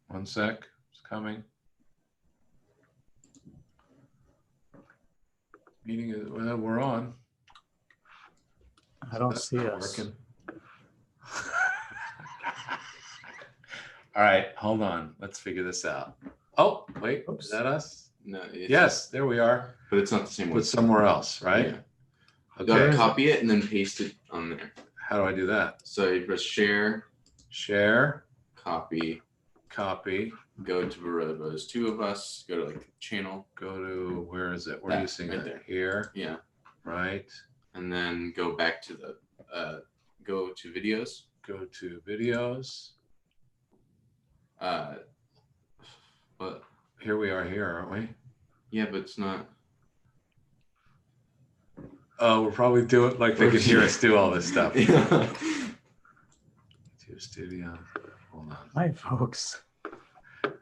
1 sec. It's coming. Meeting is, well, we're on. I don't see us. Working. All right, hold on. Let's figure this out. Oh, wait, Oops. Is that us? No. Yes, there we are. But it's not the same one. But somewhere else, right? Yeah. You gotta Okay. copy it and then paste it on there. How do I do that? So you press share, copy, go to Barretta. There's 2 of us. Go to like channel. Go to, where is it? Where are you seeing right it? there. Here, Yeah. right? And then go back to the go to videos. Go to videos. But Here we are here, aren't we? yeah, but it's not. Oh, we'll probably do it like they can hear us do all this stuff. Yeah. To studio. Hold on. Hi, folks.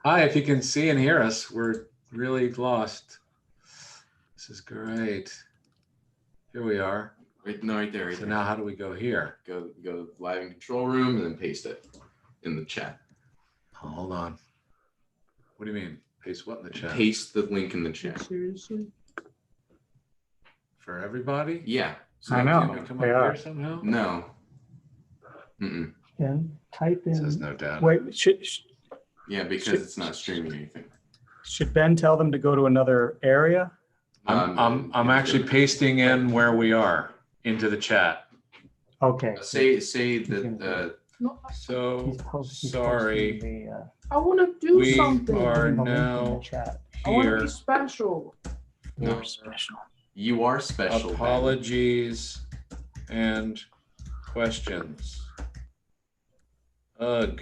Hi, if you can see and hear us, we're really lost. This is great. Here we are. Right there. Right So there. now how do we go here? Go live in control room and then paste it in the chat. Oh, hold on. What do you mean? Paste what in the chat? Paste the link in the chat. Seriously? For everybody? Yeah. So I know. Can we come up They are. here somehow? No. Mm-mm. Then type It says in. no data. Wait, Yeah, because it's not streaming anything. should Ben tell them to go to another area? I'm actually pasting in where we are into the chat. Okay. Say that No, So He's posting sorry, the, I want to do we something. are the link in the now chat. I want to here. be special. You're special. you are special. Ben. Apologies and questions. Ugh.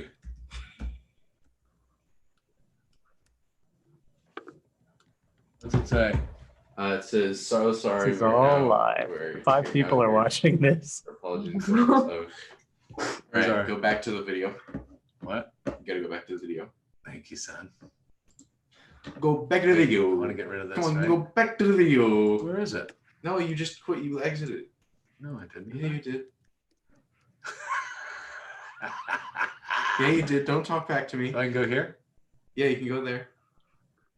What's it say? It says so sorry. This is we're all now- live. we're 5 figuring people out are your watching this. Apologies. So, all right, Sorry. go back to the video. What? You gotta go back to the video. Thank you, son. Go back to the I video. want to get rid of this. Come on, right? go back to the video. Where is it? No, you just quit. You exited. No, I didn't. Yeah, you did. Yeah, you did. Don't talk back to me. So I can go here? Yeah, you can go there.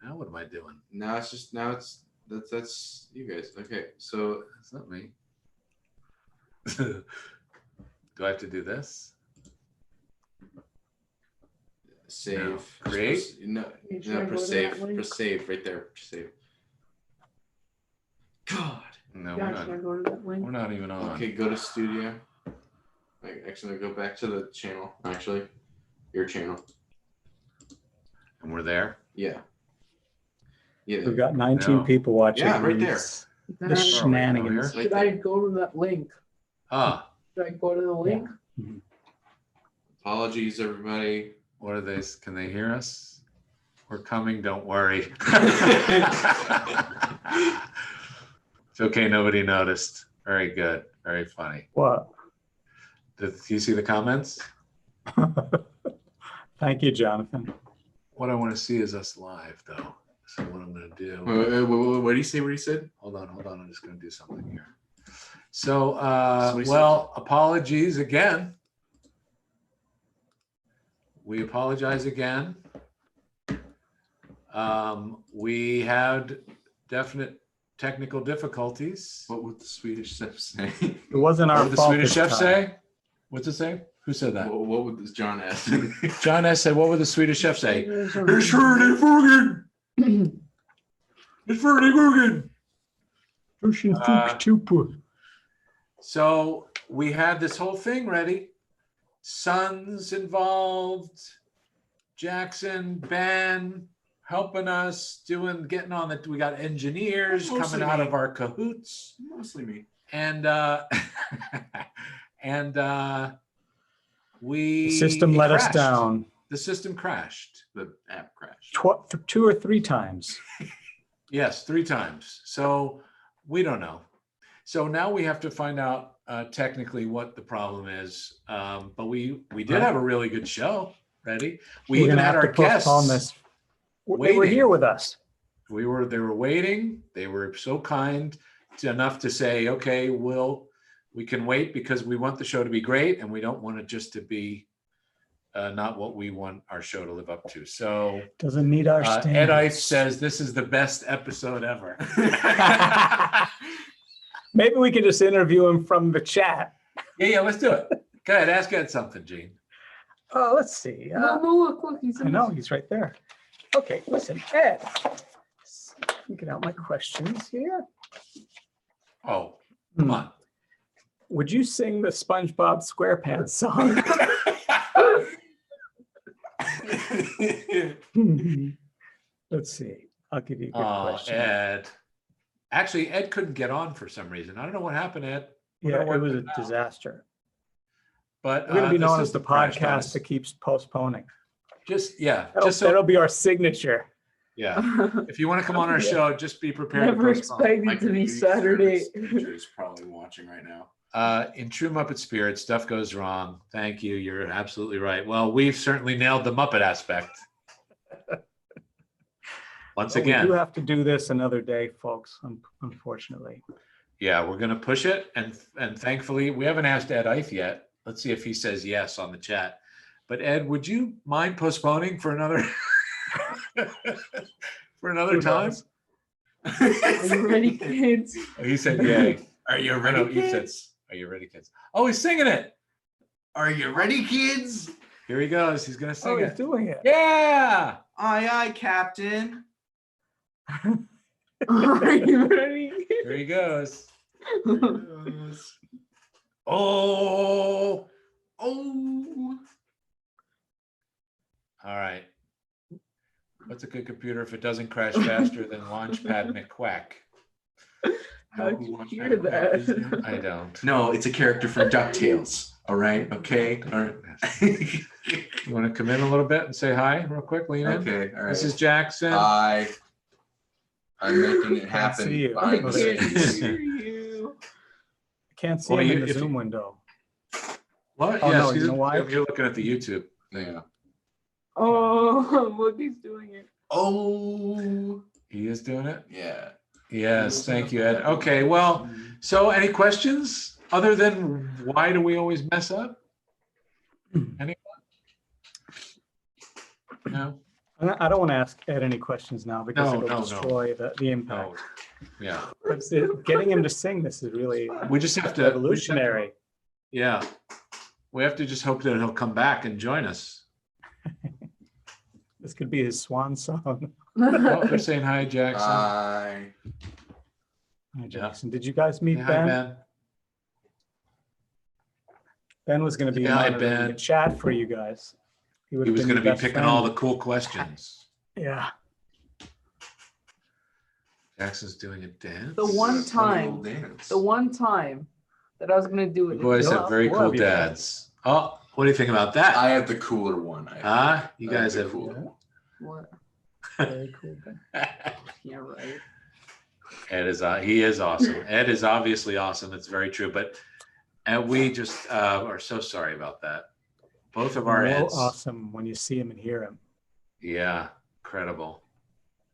Now what am I doing? Now it's that's you guys. Okay, so That's not me. Do I have to do this? save. No. Create? No, Should I no, go press to save. that link? Press save right there. Press save. God. No, Yeah, we're should I not. go to that link? We're not even on. Okay, go to studio. Actually, go back to the channel. Actually, your channel. And we're there. Yeah. Yeah. We've got 19 No. people watching. Yeah, right there. these- Then The I- shenanigans. Right should I there. go to that link? Ah, Should I go to the link? Apologies, everybody. what are they? Can they hear us? We're coming, don't worry. It's okay, nobody noticed. Very good, very funny. What? Do you see the comments? Thank you, Jonathan. What I want to see is us live, though. So what I'm going to do. What did he say? What he said? Hold on. I'm just going to do something here. So, what he well, apologies again. We apologize again. We had definite technical difficulties. What would the Swedish chef say? It wasn't What our did the fault. Swedish this chef time. say? What's it say? Who said that? What would this John ask? John S. said, what would the Swedish chef say? There's a- It's Ferdy Bergen! It's Ferdy Bergen! So we had this whole thing ready. Sons involved, Jackson, Ben helping us, getting on the, we got engineers Mostly coming out me. of our cahoots. Mostly me. And we The system let us crashed. down The system crashed. The app crashed. 2 or 3 times. Yes, 3 times. So we don't know. So now we have to find out technically what the problem is. But we did have a really good show ready. We We're even gonna had have our to postpone guests. this. They were waiting. here with us. They were waiting. They were so kind enough to say, okay, we can wait because we want the show to be great and we don't want it just to be not what we want our show to live up to. So Doesn't meet our Ed standards. Ice says this is the best episode ever. Maybe we could just interview him from the chat. Yeah, let's do it. Go ahead, ask Ed something, Gene. Oh, let's see. No, look, he's I know, he's right there. Okay, listen, Ed. Let me get out my questions here. Oh, come on. Would you sing the SpongeBob SquarePants song? Let's see. I'll give you a good Oh, question. Ed. Actually, Ed couldn't get on for some reason. I don't know what happened, Ed. Yeah, We're it was a working it out. disaster. But We're going to be this known is as the crash, podcast guys. that keeps postponing. Just yeah, That'll, just so that'll be our signature. yeah. If you want to come on our Yeah. show, just be prepared. Never to postpone. expected Like to be youth Saturday. service teacher's probably watching right now. In true Muppet spirit, stuff goes wrong. Thank you. You're absolutely right. Well, we've certainly nailed the Muppet aspect. Once But again, we do have to do this another day, folks, unfortunately. yeah, we're going to push it. And thankfully, we haven't asked Ed Ice yet. Let's see if he says yes on the chat. But Ed, would you mind postponing for another for another Who time? knows? Are you ready, kids? He said, yay. Are you No, ready, no, he said, kids? are you ready, kids? Oh, he's singing it. Are you ready, kids? Here he goes. He's going to Oh, sing he's it. doing it. Yeah. Aye, aye, Captain. Are you ready? Here he goes. Oh. Oh. All right. What's a good computer if it doesn't crash faster than Launchpad McQuack? How'd you hear that? I don't. No, it's a character from DuckTales. All right. Okay. All right. You want to come in a little bit and say hi real quick, lean in? Okay. All right. This is Jackson. I'm making it Can't see happen. you. I behind Oh, the there can't he is. scenes. hear you. I can't see Well, him you- in the if you- Zoom window. What? Oh, Yes, no, you know why? You're looking at the YouTube. Yeah. Oh, look, he's doing it. Oh. He is doing it? Yeah. Yes, thank you, Ed. Okay, well, so any questions other than why do we always mess up? Anyone? No? I don't want to ask Ed any questions now because No, it'll no, no. destroy the impact. No. Yeah. But getting him to sing this is really We just have to. revolutionary. Yeah. We have to just hope that he'll come back and join us. This could be his swan song. Oh, they're saying hi, Jackson. Aye. Hi, Jackson. Did you guys meet Say hi, Ben? Ben. Ben was going to be Yeah, hi, monitoring the Ben. chat for you guys. He was going to be picking all the cool questions. Yeah. Jackson's doing a dance. The one Funny time, old dance. the one time that I was gonna do You it. boys have very Four cool of you. dads. Oh, what do you think about that? I have the cooler one. Huh? You I guys the have. cooler one. What? Very cool. Ben. Yeah, right. Ed is he is awesome. Ed is obviously awesome. It's very true. But and we just are so sorry about that. Both of our More Eds. awesome when you see him and hear him. Yeah, incredible.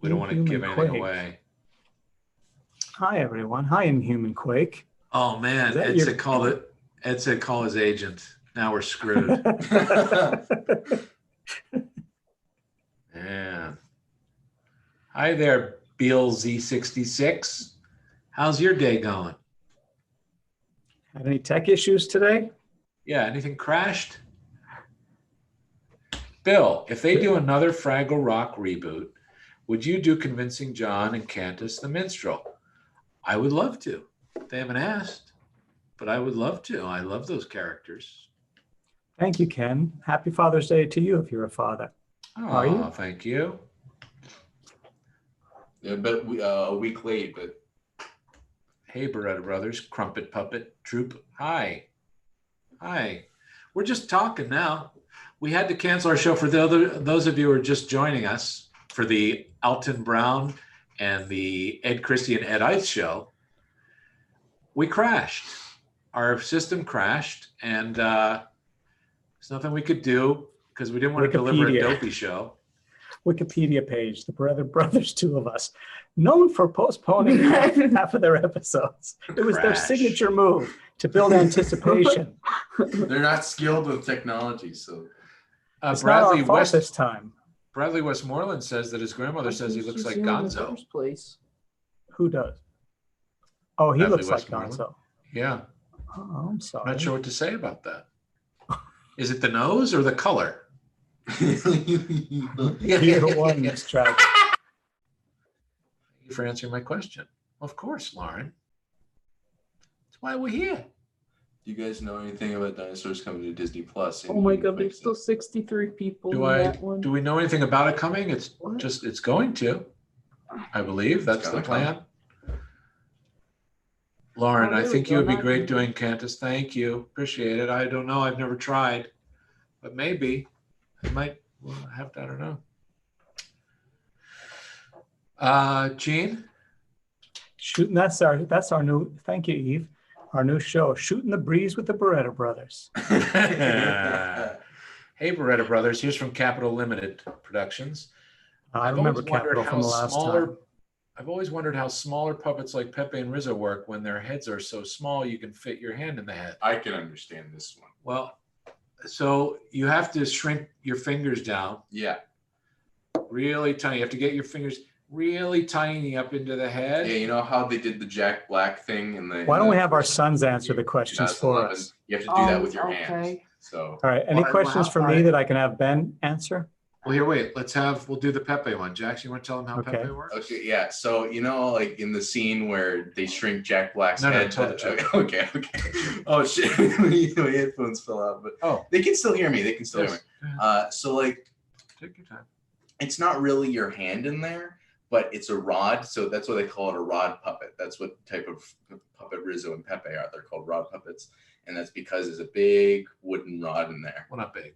We don't want to Inhuman give anything Quake. away. Hi, everyone. Hi, Inhuman Quake. Oh man, Is that Ed your- said call it. Ed said call his agent. Now we're screwed. Man. Hi there, Bill Z66. How's your day going? Had any tech issues today? Yeah, anything crashed? Bill, if they do another Fraggle Rock reboot, would you do Convincing John and Candace the Minstrel? I would love to. They haven't asked, but I would love to. I love those characters. Thank you, Ken. Happy Father's Day to you if you're a father. Are you? Oh, thank you. Yeah, but a week late, but Hey, Barretta Brothers, Crumpet Puppet Troop. Hi. Hi. We're just talking now. We had to cancel our show for those of you who are just joining us for the Alton Brown and the Ed Christie and Ed Ice show. We crashed. Our system crashed, and there's nothing we could do because we didn't want to deliver a Wikipedia. dopey show. Wikipedia page, the Brothers, two of us, known for postponing half of their episodes. It was their Crash. signature move to build anticipation. they're not skilled with technology, so It's not Bradley our fault West this time. Bradley Westmoreland says that his grandmother says he looks like In the Gonzo. first place. Who does? Oh, he Bradley looks like Westmoreland. Gonzo. Yeah, Oh, I'm sorry. I'm not sure what to say about that. Is it the nose or the color? Either one, Miss Trout. Thank you for answering my question. Of course, Lauren. That's why we're here. Do you guys know anything about dinosaurs coming to Disney Plus? Oh my god, there's still 63 people Do in I that one. do we know anything about it coming? It's What? just it's going to. I believe that's the gonna plan. Lauren, Oh, I there think we you go, would be not great you. doing Candace. Thank you. Appreciate it. I don't know. I've never tried, but maybe I might have to. I don't know. Gene? Shooting. That's our new. Thank you, Eve. Our new show, Shooting the Breeze with the Barretta Brothers. Hey, Barretta Brothers. Here's from Capital Limited Productions. I I've remember always wondered Capital from the how last smaller- time. I've always wondered how smaller puppets like Pepe and Rizzo work when their heads are so small you can fit your hand in the head. I can understand this one. Well, so you have to shrink your fingers down Yeah. really tiny. You have to get your fingers really tiny up into the head. Yeah, you know how they did the Jack Black thing in the. Why in don't the we have our first sons answer the questions for 2011? us? You have to do that with your hands. Okay. So All right. Any Well, questions for all me right. that I can have Ben answer? Well, here, wait. We'll do the Pepe one. Jackson, you want to tell them how Okay. Pepe works? okay, yeah. So you know, like in the scene where they shrink Jack Black's No, head. tell the truth. Okay. Oh shit! My headphones fell out, but Oh, they can still hear me. They can still hear me. yes. So like, Take your time. it's not really your hand in there, but it's a rod. So that's why they call it a rod puppet. That's what type of puppet Rizzo and Pepe are. They're called rod puppets, and that's because there's a big wooden rod in there. Well, not big.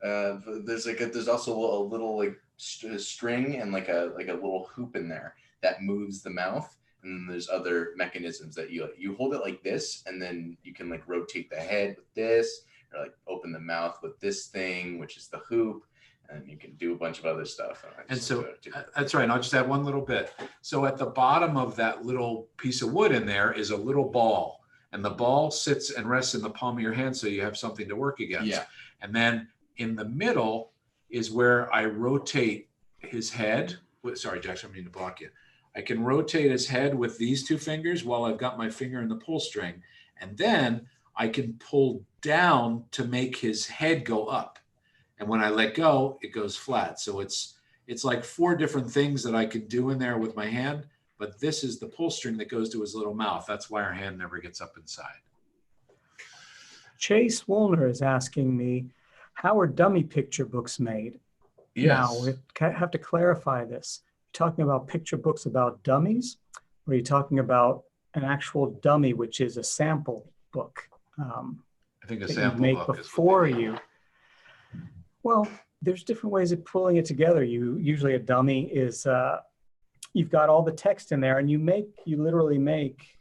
There's also a little like string and like a little hoop in there that moves the mouth, and then there's other mechanisms that you hold it like this, and then you can like rotate the head with this, or like open the mouth with this thing, which is the hoop, and you can do a bunch of other stuff. And so that's right. And I'll just add one little bit. So at the bottom of that little piece of wood in there is a little ball, and the ball sits and rests in the palm of your hand, so you have something to work against. Yeah. And then in the middle is where I rotate his head. Sorry, Jackson, I mean to block you. I can rotate his head with these two fingers while I've got my finger in the pull string. And then I can pull down to make his head go up. And when I let go, it goes flat. So it's like 4 different things that I can do in there with my hand. But this is the pull string that goes to his little mouth. That's why our hand never gets up inside. Chase Woolner is asking me, how are dummy picture books made? Now, we have to clarify this. You're talking about picture books about dummies, or are you talking about an actual dummy, which is a sample book I think a that you sample make book is before what they mean. you? Well, there's different ways of pulling it together. Usually a dummy is, you've got all the text in there, and you literally make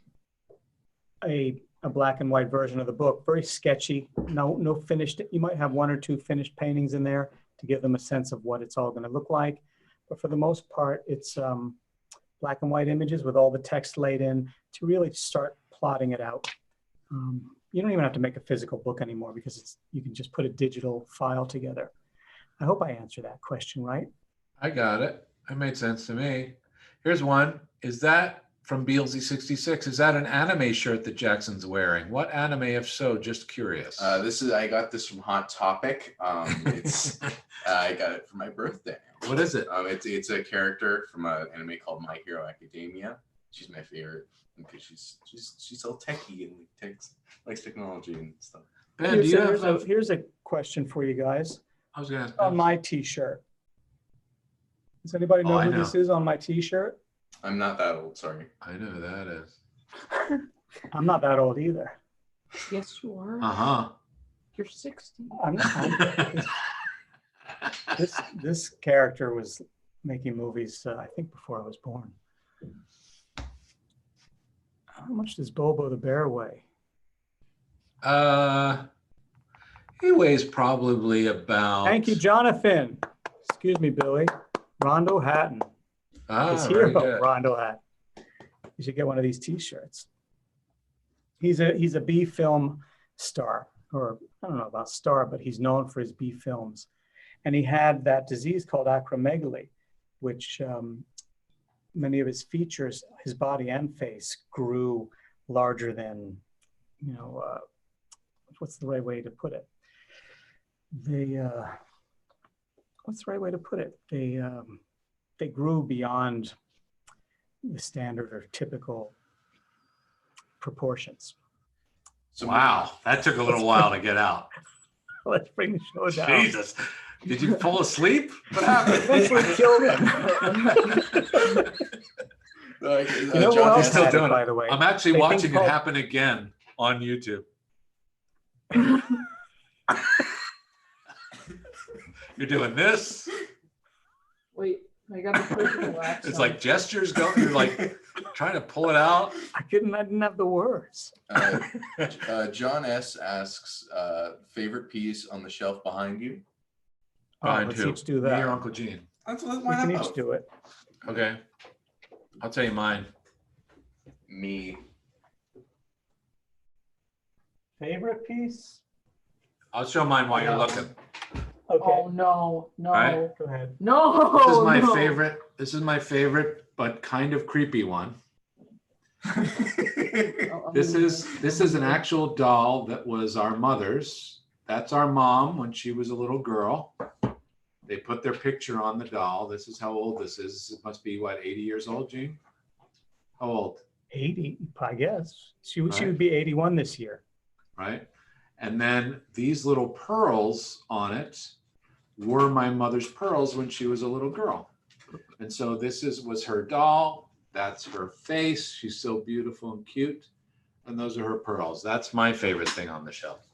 a black and white version of the book, very sketchy, no finished. You might have 1 or 2 finished paintings in there to give them a sense of what it's all going to look like. But for the most part, it's black and white images with all the text laid in to really start plotting it out. You don't even have to make a physical book anymore because you can just put a digital file together. I hope I answered that question right. I got it. That made sense to me. Here's one. Is that from Beelzy66? Is that an anime shirt that Jackson's wearing? What anime, if so? Just curious. I got this from Hot Topic. It's I got it for my birthday. What is it? It's a character from an anime called My Hero Academia. She's my favorite because she's so techie and likes technology and stuff. Ben, do you have? Here's a question for you guys. I was going to ask. On my T-shirt. Does anybody know I who know. this is on my T-shirt? I'm not that old, sorry. I know who that is. I'm not that old either. Yes, you are. Uh You're 60. This character was making movies, I think, before I was born. How much does Bobo the bear weigh? He weighs probably about. Thank you, Jonathan. Excuse me, Billy. Rondo Hatton. His very hero, good. Rondo Hatton. You should get one of these T-shirts. He's a B film star or I don't know about star, but he's known for his B films. And he had that disease called acromegaly, which many of his features, his body and face, grew larger than, what's the right way to put it? What's the right way to put it? They grew beyond the standard or typical proportions. So Wow, that took a little while to get out. Let's bring the show down. Jesus, did you fall asleep? What happened? Eventually killed him. You know who John, else still had doing it, it. by the way? I'm actually They think watching it called- happen again on YouTube. You're doing this. Wait, I got to put the wax. It's on. like gestures going. You're like trying to pull it out. I didn't have the words. John S asks, favorite piece on the shelf behind you. Behind Let's who? each do Me that. or Uncle Gene? We can each do it. Okay. I'll tell you mine. Me. Favorite piece? I'll show mine while you're looking. Okay. Oh no, no, Right. Go ahead. no. This is my no. favorite. This is my favorite, but kind of creepy one. Oh, I'm This gonna- is an actual doll that was our mother's. That's our mom when she was a little girl. They put their picture on the doll. This is how old this is. It must be what, 80 years old, Gene? How old? 80, I guess. She Right. would be 81 this year. Right? And then these little pearls on it were my mother's pearls when she was a little girl. And so this was her doll. That's her face. She's so beautiful and cute. And those are her pearls. That's my favorite thing on the shelf.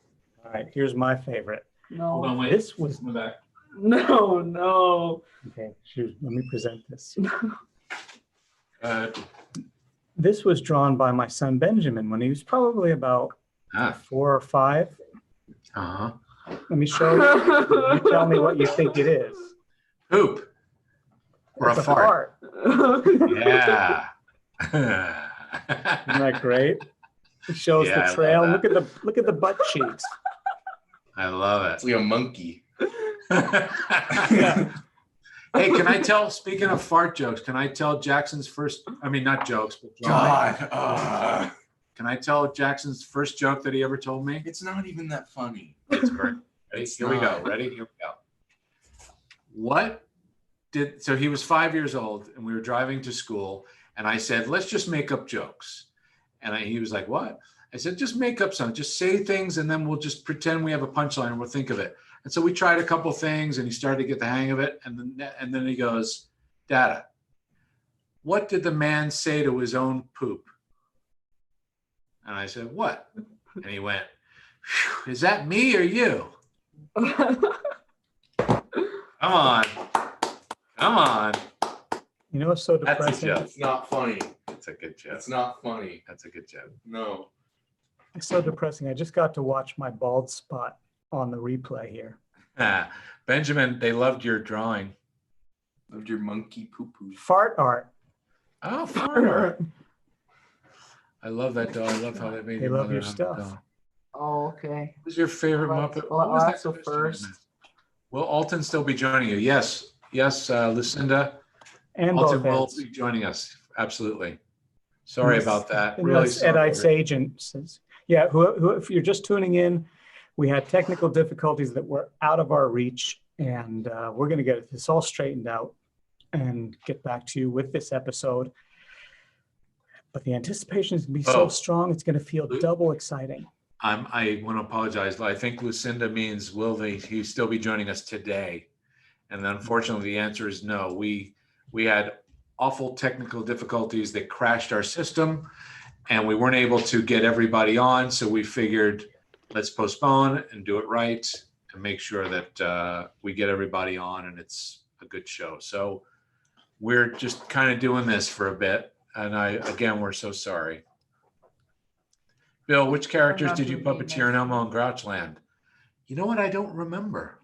All right, here's my favorite. Hold on, No, wait. This was In the back. no. okay. Shoot, let me present this. Uh, This was drawn by my son Benjamin when he was probably about 4 or 5. uh-huh. Let me show you. You tell me what you think it is. Poop. Or It's a fart. Yeah. Isn't that great? It shows Yeah, I the love trail. that. Look at the butt cheeks. I love It's like a monkey. it. Hey, can I tell, speaking of fart jokes, can I tell Jackson's first, I mean, not jokes, but God. can I tell Jackson's first joke that he ever told me? It's not even that funny. It's great. Ready? It's Here we go. not. Ready? Here we go. So he was 5 years old and we were driving to school and I said, let's just make up jokes. And he was like, what? I said, just make up something, just say things and then we'll just pretend we have a punchline and we'll think of it. And so we tried a couple things and he started to get the hang of it. And then he goes, Dada, what did the man say to his own poop? And I said, what? And he went, "Phew, is that me or you? Come on. Come on. You know what's so That's a depressing? joke. It's not funny. That's a good joke. It's not funny. That's a good joke. No. It's so depressing. I just got to watch my bald spot on the replay here. Benjamin, they loved your drawing. Loved your monkey poo poo. Fart art. Oh, fart. I love that doll. I love how they made They your love mother your have a stuff. doll. Oh, okay. What was your favorite Well, Muppet? well, What was I'll that answer question? first. Will Alton still be joining you? Yes. Yes, Lucinda. And Alton both will ends. be joining us. Absolutely. Sorry about that. Really Unless Ed sorry. Ice Agent says, yeah, who, if you're just tuning in, we had technical difficulties that were out of our reach, and we're going to get this all straightened out and get back to you with this episode. But the anticipation is going to be so Oh. strong, it's going to feel double exciting. I want to apologize. I think Lucinda means will he still be joining us today? And unfortunately, the answer is no. We had awful technical difficulties that crashed our system, and we weren't able to get everybody on. So we figured let's postpone and do it right and make sure that we get everybody on and it's a good show. So we're just kind of doing this for a bit. And again, we're so sorry. Bill, which characters did you puppeteer in Elmo and Grouchland? You know what? I don't remember.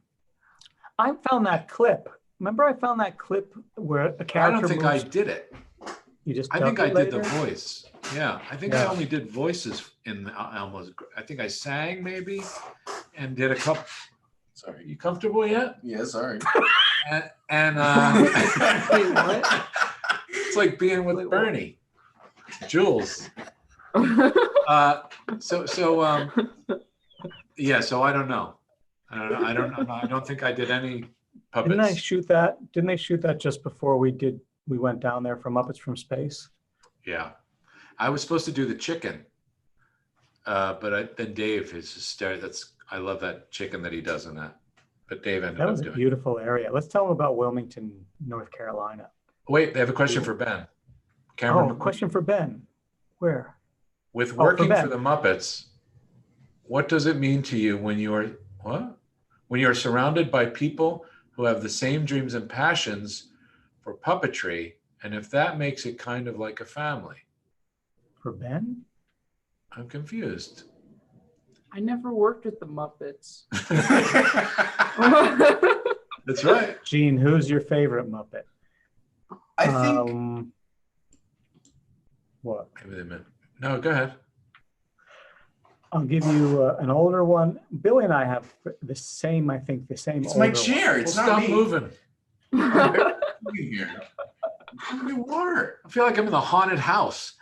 I found that clip. Remember I found that clip where a I character don't think I moves- did it. You just I think dubbed I it did the later? voice. Yeah, I think I Yeah. only did voices in Elmo's. I think I sang maybe, and did a couple. Sorry. You comfortable yet? Yeah, sorry. And Wait, what? it's like being with Wait, what? Bernie, Jules. Yeah. So I don't know. I don't think I did any puppets. Didn't they shoot that just before we went down there for Muppets from Space? Yeah, I was supposed to do the chicken, but then Dave is hysterical. I love that chicken that he does in that. But Dave ended That up was a doing. beautiful area. Let's tell them about Wilmington, North Carolina. Wait, they have a question for Ben. Oh, a question for Ben. Where? With for working Ben. for the Muppets, what does it mean to you when you're surrounded by people who have the same dreams and passions for puppetry, and if that makes it kind of like a family? For Ben? I'm confused. I never worked with the Muppets. That's right. Gene, who's your favorite Muppet? I think What? No, go ahead. I'll give you an older one. Billy and I have the same. it's my chair. It's Well, not stop me. moving. Here. You are. I feel like I'm in the haunted house.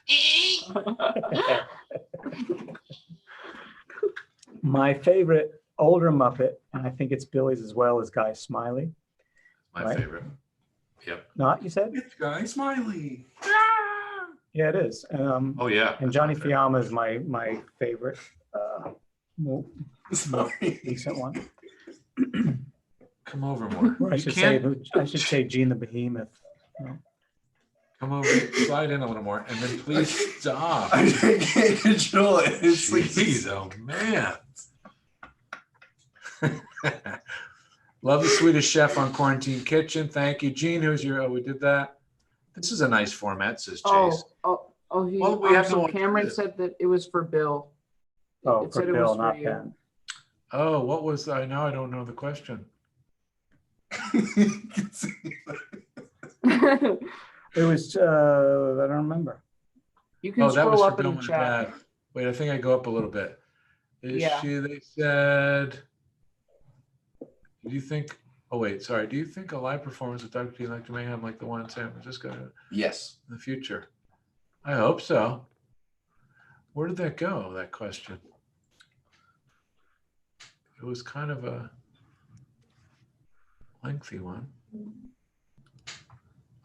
My favorite older Muppet, and I think it's Billy's as well, is Guy Smiley. My Right. favorite. Yep. Not, you said? It's Guy Smiley. Yeah, it is. Oh yeah. And that's Johnny my favorite. Fiamma is my favorite, more Sorry. recent one. Come over more. Or I You should can't say Gene the Behemoth. come over, slide in a little more, and then please stop. I can't control it. It's like Jeez, oh man. Love the Swedish Chef on Quarantine Kitchen. Thank you, Gene. Who's your? Oh, we did that. This is a nice format, says Chase. Oh, Well, we have so no Cameron idea. said that it was for Bill. Oh, It for said it Bill, was for not you. Ben. Oh, what was I? Now I don't know the question. It was, I don't remember. You can Oh, that was scroll for up in Bill the and chat. Dad. Wait, I think I go up a little bit. Yeah. They said, do you think, oh wait, sorry. Do you think a live performance of Dr. T like to Mayhem like the one in San Francisco in Yes. the future? I hope so. Where did that go, that question? It was kind of a lengthy one.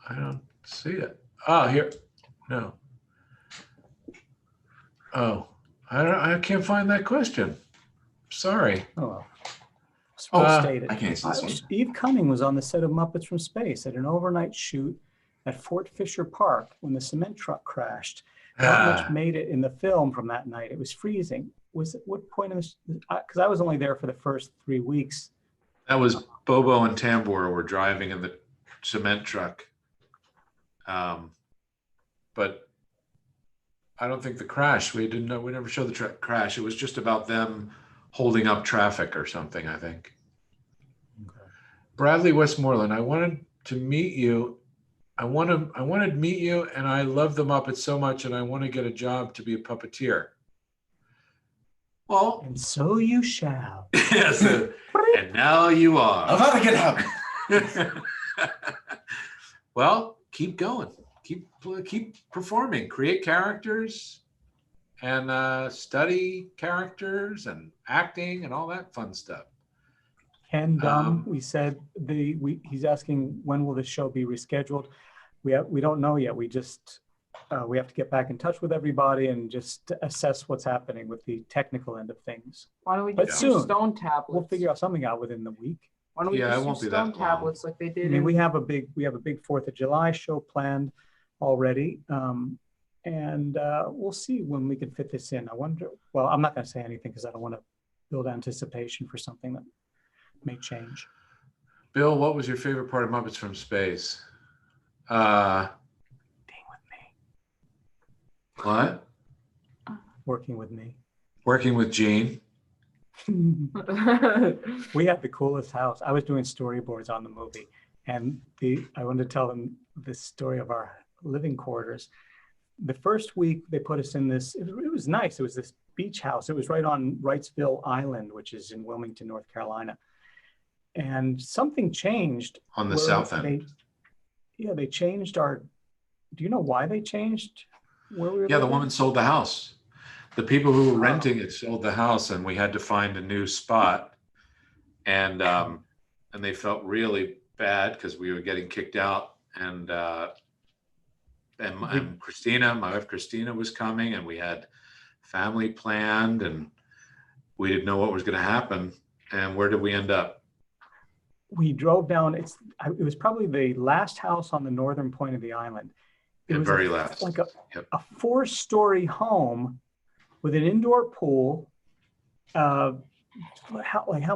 I don't see it. Oh, here. No. Oh, I can't find that question. Sorry. Oh, well. Oh, Well stated. I can't answer this one. Eve Cumming was on the set of Muppets from Space at an overnight shoot at Fort Fisher Park when the cement truck crashed. Not much made it in the film from that night. It was freezing. Was it what point in this? Because I was only there for the first 3 weeks. That was Bobo and Tambor were driving in the cement truck. But I don't think the crash, we never showed the crash. It was just about them holding up traffic or something, I think. Okay. Bradley Westmoreland, I wanted to meet you. I wanted to meet you, and I love the Muppets so much, and I want to get a job to be a puppeteer. Well, And so you shall. yes, and now you are. How about I get out? Well, keep going. Keep performing. Create characters, and study characters and acting and all that fun stuff. Ken Dunn, we said he's asking when will the show be rescheduled. We don't know yet. We just we have to get back in touch with everybody and just assess what's happening with the technical end of things. Why don't we But just soon. do stone tablets? We'll figure out something out within the week. Why don't we Yeah, it just won't do be that stone long. tablets like they I did? mean, in- we have a big 4th of July show planned already. And we'll see when we can fit this in. I wonder, well, I'm not going to say anything because I don't want to build anticipation for something that may change. Bill, what was your favorite part of Muppets from Space? Being with What? me, working with me. Working with Gene. We had the coolest house. I was doing storyboards on the movie, and I wanted to tell them this story of our living quarters. The first week they put us in this, it was nice. It was this beach house. It was right on Wrightsville Island, which is in Wilmington, North Carolina. And something changed. On the where south end. They changed our, do you know why they changed where we were Yeah, the living? woman sold the house. The people who were renting it sold the house, and we had to find a new spot. And they felt really bad because we were getting kicked out. And Christina, my wife Christina, was coming, and we had family planned, and we didn't know what was going to happen. And where did we end up? We drove down. It was probably the last house on the northern point of the island. It was Very last. like a 4-story home with an indoor pool. How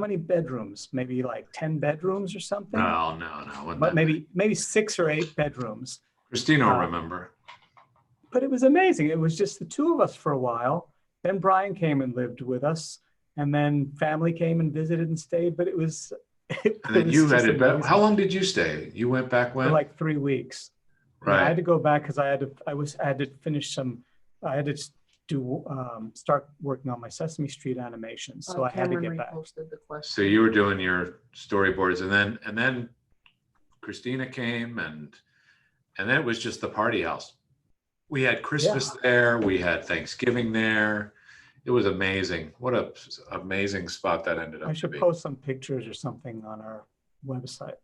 many bedrooms? Maybe like 10 bedrooms or something. No. But maybe 6 or 8 bedrooms. Christina will remember. But it was amazing. It was just the two of us for a while. Then Brian came and lived with us, and then family came and visited and stayed. But it was. And then you had it. How long did you stay? You went back when? For like 3 weeks. Right. I had to go back because I had to finish some. I had to start working on my Sesame Street animation, so I had to get back. Reposted the question. So you were doing your storyboards, and then Christina came, and then it was just the party house. We had Christmas there. We had Thanksgiving there. It was amazing. What a amazing spot that ended up. I should post some pictures or something on our website.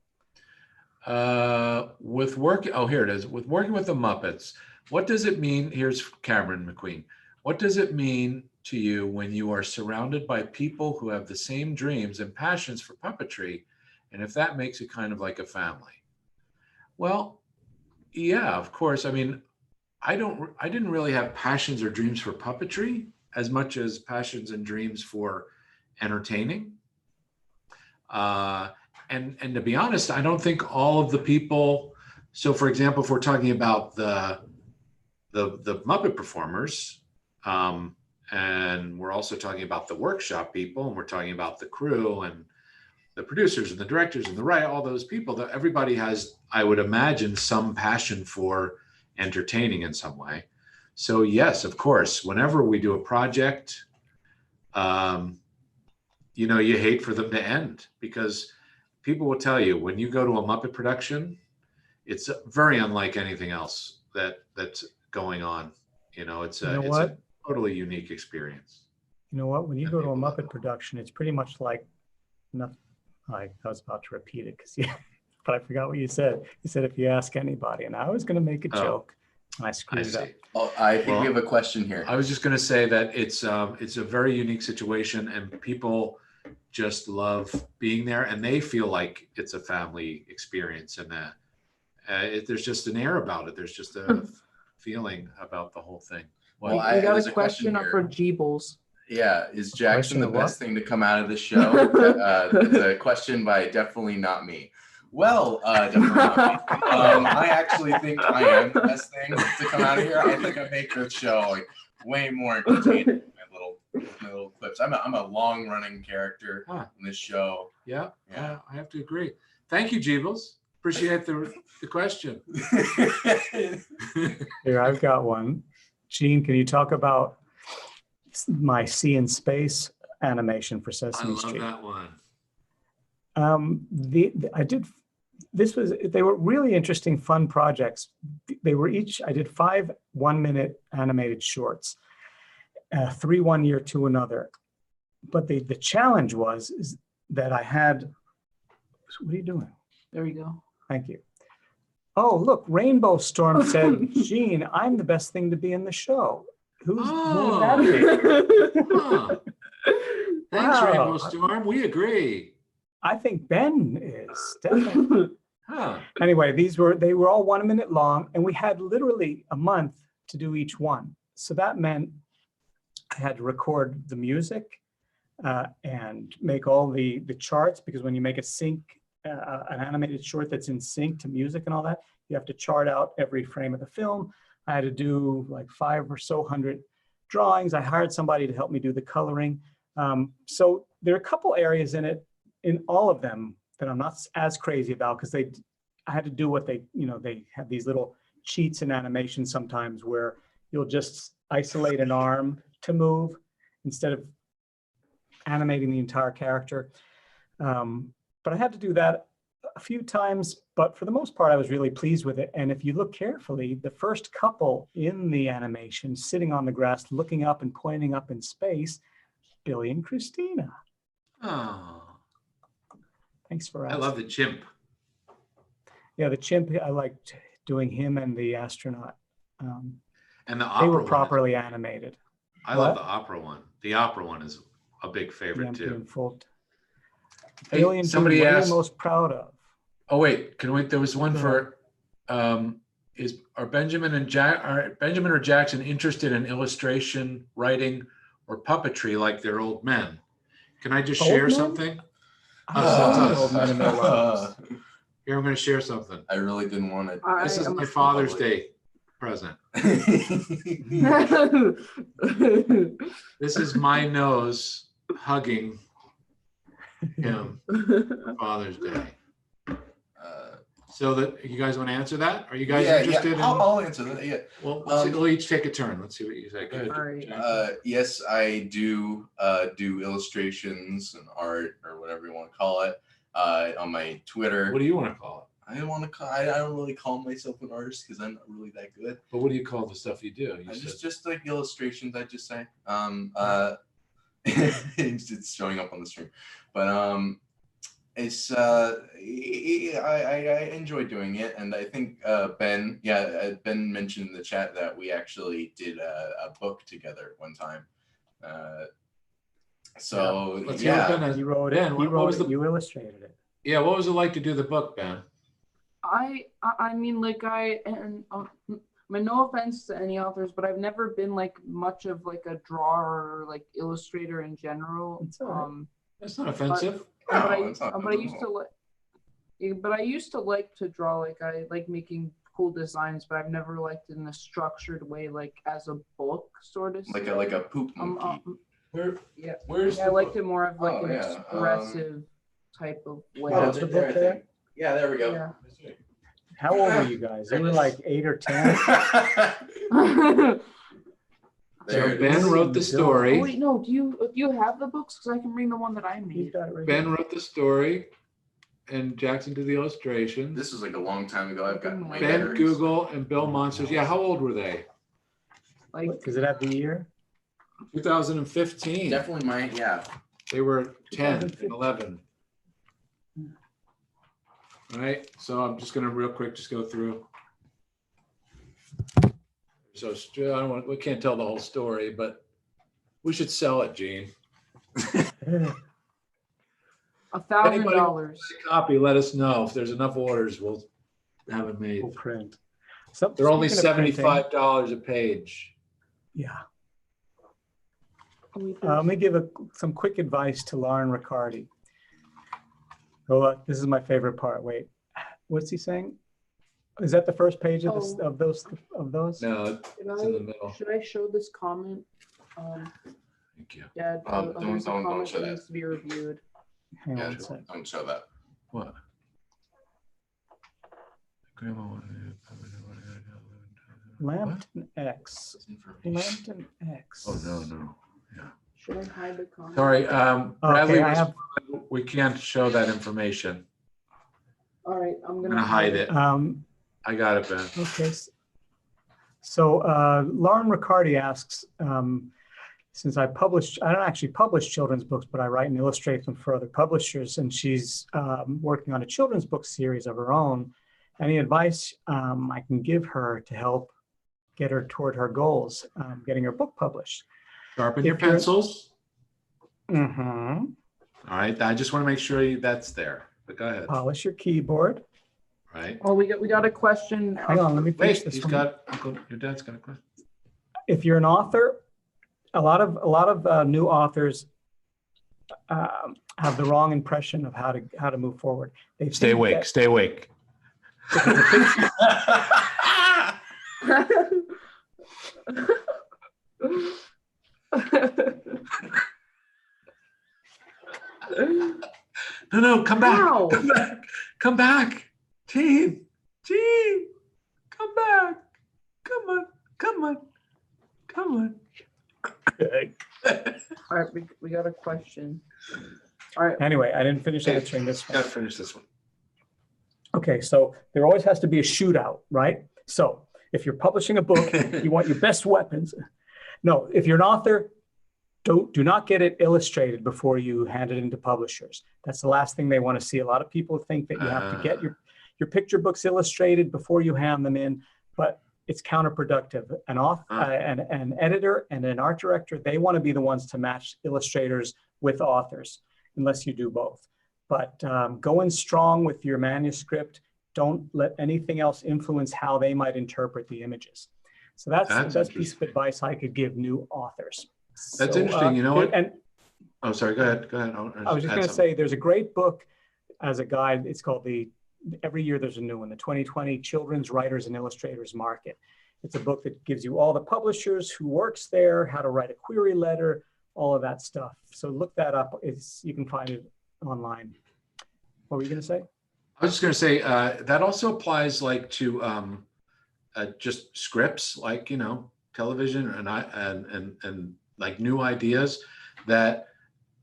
With work, here it is. With working with the Muppets, what does it mean? Here's Cameron McQueen. What does it mean to you when you are surrounded by people who have the same dreams and passions for puppetry, and if that makes it kind of like a family? Well, yeah, of course. I mean, I didn't really have passions or dreams for puppetry as much as passions and dreams for entertaining. And to be honest, I don't think all of the people. So, for example, if we're talking about the Muppet performers, and we're also talking about the workshop people, and we're talking about the crew and the producers and the directors and the all those people, that everybody has, I would imagine, some passion for entertaining in some way. So yes, of course, whenever we do a project, you hate for them to end, because people will tell you when you go to a Muppet production, it's very unlike anything else that's going on. It's a totally unique experience. You know what? When you go to a Muppet production, it's pretty much like nothing. I was about to repeat it but I forgot what you said. You said if you ask anybody, and I was going to make a joke, and I screwed it up. Oh, I think we have a question here. I was just going to say that it's a very unique situation, and people just love being there, and they feel like it's a family experience, and there's just an air about it. There's just a feeling about the whole thing. Well, we got a question up for Jeebles. Yeah, is Jackson the best thing to come out of the show? It's a question by Definitely Not Me. Well, definitely not me. I actually think I am the best thing to come out of here. I think I make this show like way more entertaining with my little clips. I'm a long running character in this show. Yeah, I have to agree. Thank you, Jeebles. Appreciate the question. Here, I've got one. Gene, can you talk about my Sea in Space animation for Sesame Street? I love that one. They were really interesting, fun projects. I did 5 1-minute animated shorts, 3 one year, 2 another. But the challenge is that I had, what are you doing? There we go. Thank you. Oh, look, Rainbow Storm said, Gene, I'm the best thing to be in the show. Who would that be? Thanks, Rainbow Storm. We agree. I think Ben is definitely. Anyway, they were all 1 minute long, and we had literally a month to do each one. So that meant I had to record the music and make all the charts, because when you make an animated short that's in sync to music and all that, you have to chart out every frame of the film. I had to do like 500 or so drawings. I hired somebody to help me do the coloring. So there are a couple areas in all of them that I'm not as crazy about, because I had to do what they have these little cheats in animation sometimes where you'll just isolate an arm to move, instead of animating the entire character. But I had to do that a few times, but for the most part, I was really pleased with it. And if you look carefully, the first couple in the animation sitting on the grass, looking up and pointing up in space, Billy and Christina. Oh, Thanks for I asking. love the chimp. Yeah, the chimp, I liked doing him and the astronaut. And the They opera were one. properly animated. I love What? the opera one. The opera one is a big The favorite Empty too. and Full. Hey, Billy and somebody Julie, what are asked- you most proud of? Oh wait, there was one Go for are Benjamin or Jackson interested in illustration, writing, or puppetry like their old men? Can I just Old share men? something? I've Us. seen old men in their lives. Here, I'm going to share something. I really didn't want to. This is am my a- Father's Day present. This is my nose hugging him for Father's Day. So that you guys want to answer that? Are you guys interested in? I'll answer that. Yeah. Well, we'll each take a turn. Let's see what you say. Go ahead. All right. Jackson. Yes, I do illustrations and art or whatever you want to call it on my Twitter. What do you want to call it? I don't really call myself an artist because I'm not really that good. But what do you call the stuff you do? You I said- just like illustrations. I just say it's showing up on the stream, but it's I enjoy doing it, and I think Ben mentioned in the chat that we actually did a book together one time. So Let's hear what Ben has. You wrote Ben, it. what was the- You illustrated it. Yeah, what was it like to do the book, Ben? I mean, like I mean, no offense to any authors, but I've never been like much of like a drawer or like illustrator in general. It's all right. That's not offensive. But No, it's not I used to like, but I used to like to draw. Like I like making cool designs, but I've never liked it in a structured way, like as a book sort of. like a poop monkey. Where's I liked it more of like Oh, an yeah, expressive type of way. Oh, that's the book there? Yeah, there we go. Yeah. How old were you guys? You were like 8 or 10. So There it Ben is. wrote the story. Oh, wait, no. Do you have the books? Because I can bring the one that I You've made. got it right Ben here. wrote the story, and Jackson did the illustrations. This was like a long time ago. I've got my Ben batteries. Google and Bill Monsters. Yeah, how old were they? Like Does it have the year? 2015. Definitely mine. Yeah. They were 10 and 2015. 11. All right, so I'm just gonna real quick just go through. So we can't tell the whole story, but we should sell it, Gene. $1,000. Copy, let us know. If there's enough orders, we'll have it made. Full print. So, They're only speaking of printing, $75 a page. Yeah. We Let me give some quick advice to Lauren Riccardi. Oh, this is my favorite part. Wait, what's he saying? Is that the first page of this, Oh. of those? No, Did it's in the middle. Should I show this comment? Thank you. Yeah, Don't there's a comment show that that. needs to be reviewed. Hang Yeah, on a sec. don't show that. What? Lambton X. Lambton X. Oh, no. Should I hide the comment? Sorry, Bradley, I have. we can't show that information. All right, I'm I'm gonna gonna hide it. I got it, Ben. Okay. So Lauren Riccardi asks, since I don't actually publish children's books, but I write and illustrate them for other publishers, and she's working on a children's book series of her own. Any advice I can give her to help get her toward her goals, getting her book published? Sharpen your If you're- pencils. Mm-hmm. All right, I just want to make sure that's there, but go ahead. Polish your keyboard. All right. Oh, we got a question. Hang on, let me finish Wait, this he's one. got, your dad's got a question. If you're an author, a lot of new authors have the wrong impression of how to move forward. They Stay think awake, that stay awake. No, come back. Ow. Come back. Come back. Gene, come back. Come on. All right, we got a question. All right. Anyway, I didn't finish Okay, answering this one. Gotta finish this one. Okay, so there always has to be a shootout, right? So if you're publishing a book, you want your best weapons. No, if you're an author, do not get it illustrated before you hand it into publishers. That's the last thing they want to see. A lot of people think that you have to get your picture books illustrated before you hand them in, but it's counterproductive. An editor and an art director, they want to be the ones to match illustrators with authors, unless you do both. But go in strong with your manuscript. Don't let anything else influence how they might interpret the images. So that's the best piece of advice I could give new authors. That's So, interesting. You know what? And Oh, sorry. Go ahead. I was just going to say, there's a great book as a guide. It's called every year there's a new one, the 2020 Children's Writers and Illustrators Market. It's a book that gives you all the publishers, who works there, how to write a query letter, all of that stuff. So look that up. You can find it online. What were you going to say? I was just going to say that also applies like to just scripts, like, you know, television and like new ideas, that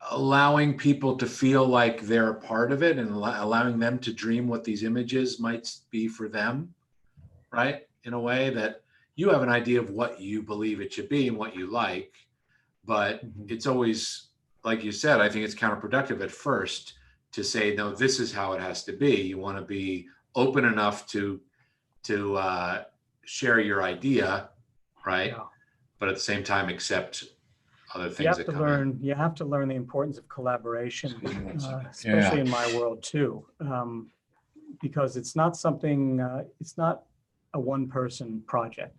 allowing people to feel like they're a part of it and allowing them to dream what these images might be for them, right? In a way that you have an idea of what you believe it should be and what you like, but it's always, like you said, I think it's counterproductive at first to say, no, this is how it has to be. You want to be open enough to share your idea, right? Yeah. But at the same time, accept other things that come in. You have to learn the importance of collaboration, especially in my world too, because it's not something, it's not a one-person project.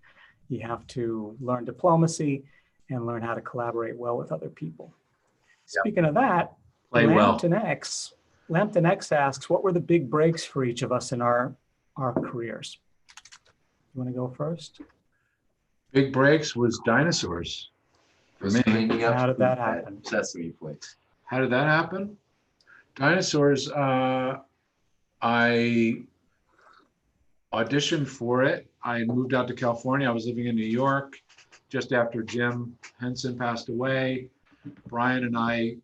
You have to learn diplomacy and learn how to collaborate well with other people. Yep. Speaking of that, Lambton X asks, what were the big breaks for each of us in our careers? You want to go first? Big breaks was dinosaurs for me. How did that happen? Sesame Place. How did that happen? Dinosaurs, I auditioned for it. I moved out to California. I was living in New York just after Jim Henson passed away. Brian and I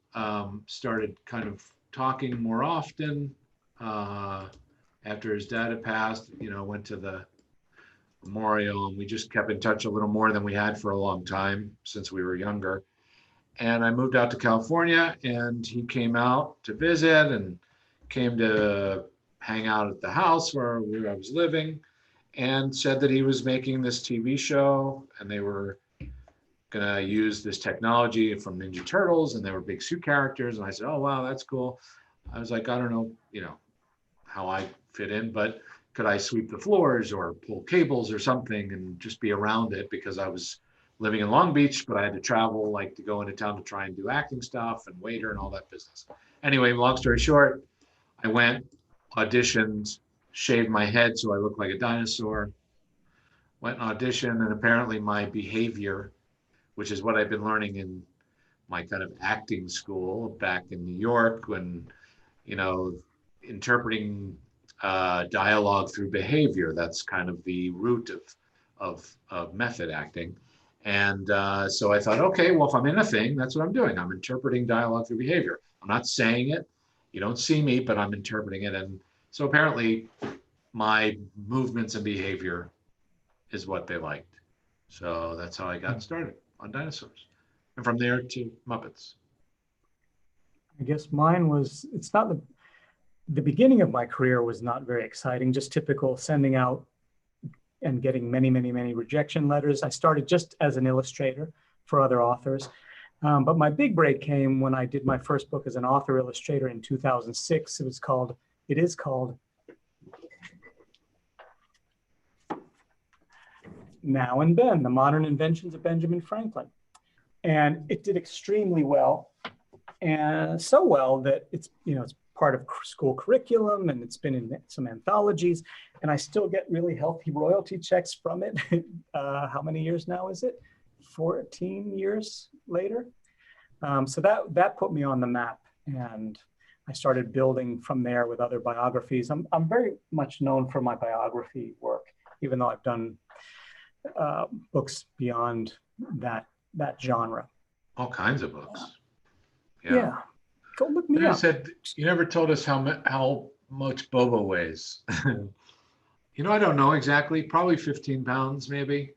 started kind of talking more often after his dad had passed. You know, went to the memorial, and we just kept in touch a little more than we had for a long time since we were younger. And I moved out to California, and he came out to visit and came to hang out at the house where I was living, and said that he was making this TV show and they were gonna use this technology from Ninja Turtles, and they were big suit characters. And I said, oh, wow, that's cool. I was like, I don't know, you know, how I fit in, but could I sweep the floors or pull cables or something and just be around it, because I was living in Long Beach, but I had to travel, like, to go into town to try and do acting stuff and waiter and all that business. Anyway, long story short, I went, auditioned, shaved my head so I looked like a dinosaur, went and auditioned, and apparently my behavior, which is what I've been learning in my kind of acting school back in New York, when, you know, interpreting dialogue through behavior, that's kind of the root of method acting. And so I thought, okay, well, if I'm in a thing, that's what I'm doing. I'm interpreting dialogue through behavior. I'm not saying it. You don't see me, but I'm interpreting it. And so apparently my movements and behavior is what they liked. So that's how I got started on dinosaurs. And from there to Muppets. I guess mine was, it's not the beginning of my career was not very exciting, just typical sending out and getting many, many, many rejection letters. I started just as an illustrator for other authors. But my big break came when I did my first book as an author illustrator in 2006. It is called Now and Then, The Modern Inventions of Benjamin Franklin. And it did extremely well, and so well that it's part of school curriculum, and it's been in some anthologies, and I still get really healthy royalty checks from it. How many years now is it? 14 years later. So that put me on the map, and I started building from there with other biographies. I'm very much known for my biography work, even though I've done books beyond that genre. All kinds of books. Yeah. Go look me You up. said you never told us how much Bobo weighs. I don't know exactly. Probably 15 pounds, maybe.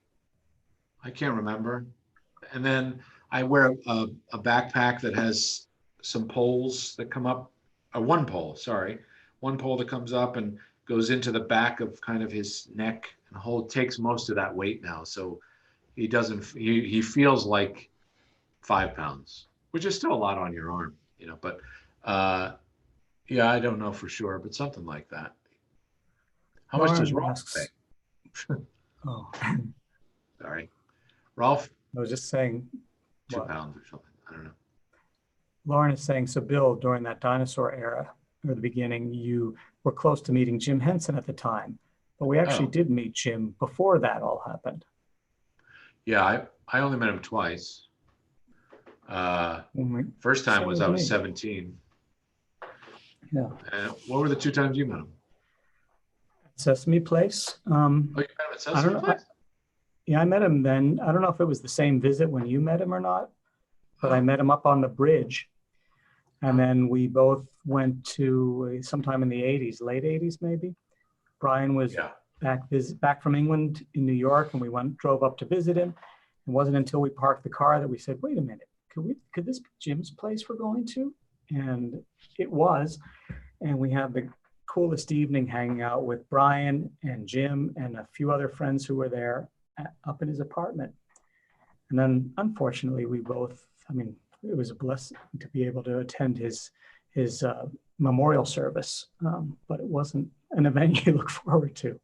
I can't remember. And then I wear a backpack that has some poles that come up. One pole that comes up and goes into the back of kind of his neck and takes most of that weight now. So he doesn't. He feels like 5 pounds, which is still a lot on your arm, But yeah, I don't know for sure, but something like that. How much does Lauren Rolf asks- weigh? Oh, Sorry, Rolf, I was just saying, 2 what? pounds or something. I don't know. Lauren is saying, so Bill, during that dinosaur era, or the beginning, you were close to meeting Jim Henson at the time, but we actually Oh. did meet Jim before that all happened. Yeah, I only met him twice. First time Same was with I was me. 17. Yeah. And what were the 2 times you met him? Sesame Place. Oh, you met him at I Sesame don't know. Place? Yeah, I met him then. I don't know if it was the same visit when you met him or not, but I Oh. met him up on the bridge. And Oh. then we both went to sometime in the 80s, late 80s maybe. Brian was Yeah. back from England in New York, and we drove up to visit him. It wasn't until we parked the car that we said, wait a minute, could this be Jim's place we're going to? And it was. And we had the coolest evening hanging out with Brian and Jim and a few other friends who were there up in his apartment. And then unfortunately, it was a blessing to be able to attend his memorial service, but it wasn't an event you look forward to.